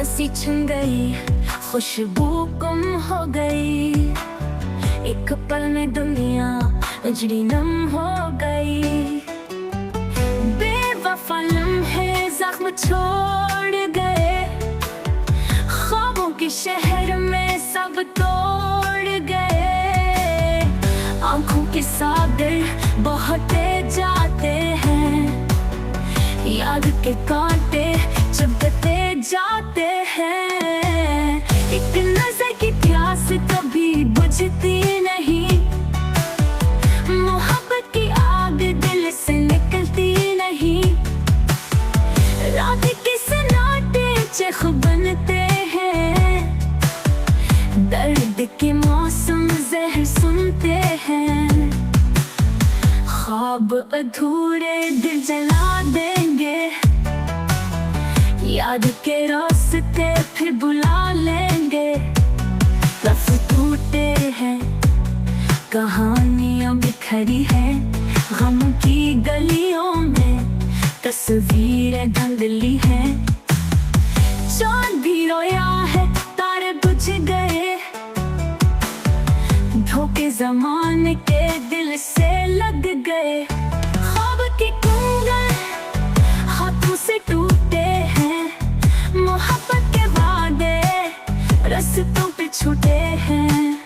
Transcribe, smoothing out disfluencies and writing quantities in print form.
सांसें छिन गई, खुशबू गुम हो गई। एक पल में दुनिया उजड़ी नम हो गई। बेवफा लम्हे जख्म छोड़ गए, ख्वाबों के शहर में सब तोड़ गए। आंखों के सागर बहते जाते हैं, याद के कांटे चुभते जाते हैं। एक नजर की प्यास कभी बुझती नहीं, मोहब्बत की आग दिल से निकलती नहीं। रात के सन्नाटे चख बनते हैं, दर्द के मौसम जहर सुनते हैं। ख्वाब अधूरे दिल जला देंगे, याद के रास्ते फिर बुला लेंगे। लफ्ज़ टूटे हैं, कहानियां बिखरी हैं, गम की गलियों में तस्वीरें धुंधली हैं। चांद भी रोया है, तारे बुझ गए, धोखे ज़माने के दिल से लग गए। ख्वाब के कंगन हाथों से टूटे हैं, मोहब्बत के वादे रास्तों पे छूटे हैं।